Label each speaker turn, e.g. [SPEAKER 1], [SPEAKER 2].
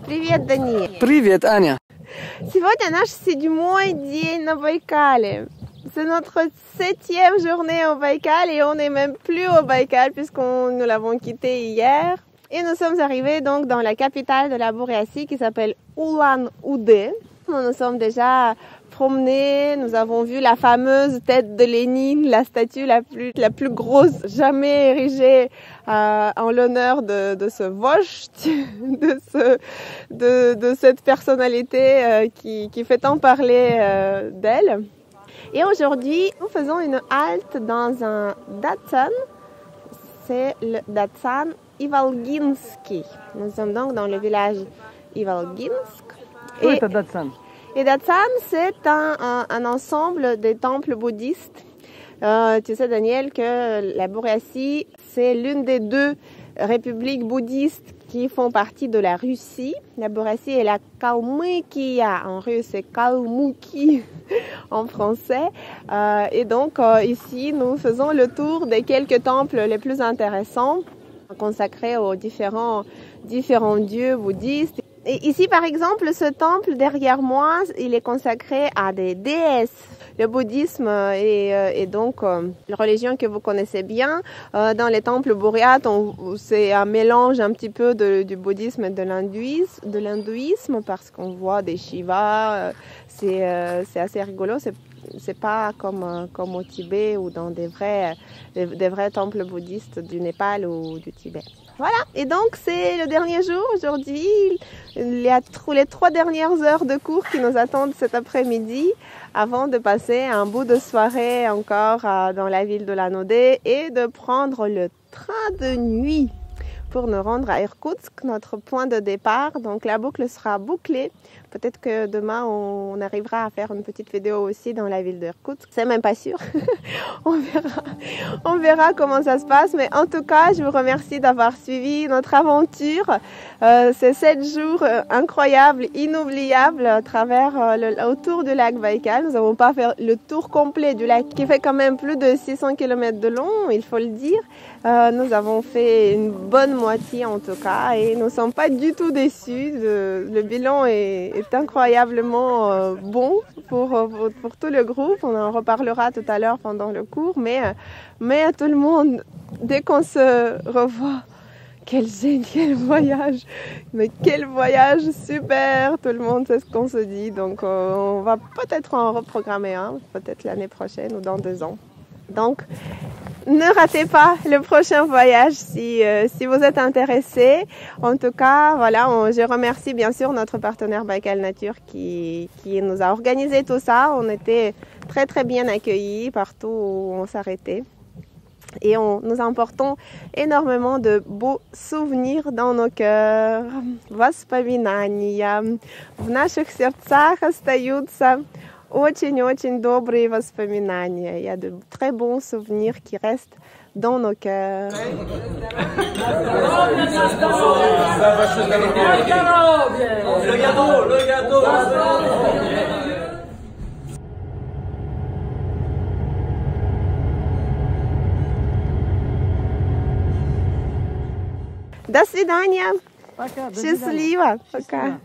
[SPEAKER 1] Привет, Даниил.
[SPEAKER 2] Привет, Аня.
[SPEAKER 1] Сегодня наш 7-й день на Байкале. C'est notre 7e journée au Baïkal et on n'est même plus au Baïkal puisque nous l'avons quitté hier. Et nous sommes arrivés donc dans la capitale de la Bouriatie qui s'appelle Ulan-Ude. Nous sommes déjà promenés, nous avons vu la fameuse tête de Lénine, la statue la plus grosse jamais érigée en l'honneur de ce Vocht, de cette personnalité qui fait tant parler d'elle. Et aujourd'hui, nous faisons une halte dans un Datsan, c'est le Datsan Ivalginsky. Nous sommes donc dans le village Ivalginsk.
[SPEAKER 2] Et Datsan?
[SPEAKER 1] Et Datsan, c'est un ensemble des temples bouddhistes. Tu sais, Daniel, que la Bouriatie, c'est l'une des 2 républiques bouddhistes qui font partie de la Russie. La Bouriatie et la Kalmykia en russe, c'est Kalmouki en français. Et donc, ici, nous faisons le tour des quelques temples les plus intéressants consacrés aux différents dieux bouddhistes. Et ici, par exemple, ce temple derrière moi, il est consacré à des déesses. Le bouddhisme est donc une religion que vous connaissez bien. Dans les temples bouriates, c'est un mélange un petit peu du bouddhisme et de l'hindouisme parce qu'on voit des Shivas. C'est assez rigolo. C'est pas comme au Tibet ou dans des vrais temples bouddhistes du Népal ou du Tibet. Voilà, et donc c'est le dernier jour aujourd'hui. Il y a les 3 dernières heures de cours qui nous attendent cet après-midi avant de passer un bout de soirée encore dans la ville de Ulan-Ude et de prendre le train de nuit pour nous rendre à Irkoutsk, notre point de départ. Donc la boucle sera bouclée. Peut-être que demain, on arrivera à faire une petite vidéo aussi dans la ville d'Irkoutsk. C'est même pas sûr. On verra comment ça se passe. Mais en tout cas, je vous remercie d'avoir suivi notre aventure. Ces 7 jours incroyables, inoubliables à travers autour du lac Baïkal. Nous n'avons pas fait le tour complet du lac qui fait quand même plus de 600 km de long, il faut le dire. Nous avons fait une bonne moitié en tout cas et nous ne sommes pas du tout déçus. Le bilan est incroyablement bon pour tout le groupe. On en reparlera tout à l'heure pendant le cours, mais à tout le monde, dès qu'on se revoit, quel voyage! Mais quel voyage super! Tout le monde sait ce qu'on se dit, donc on va peut-être en reprogrammer un, peut-être l'année prochaine ou dans 2 ans. Donc, ne ratez pas le prochain voyage si vous êtes intéressés. En tout cas, voilà, je remercie bien sûr notre partenaire Baïkal Nature qui nous a organisé tout ça. On était très très bien accueillis partout où on s'arrêtait. Et nous emportons énormément de beaux souvenirs dans nos cœurs. Воспоминания. В наших сердцах остаются очень-очень добрые воспоминания. Il y a de très bons souvenirs qui restent dans nos cœurs.
[SPEAKER 3] Le gâteau.
[SPEAKER 1] До свидания.
[SPEAKER 2] Пока.
[SPEAKER 1] Счастливо. Пока.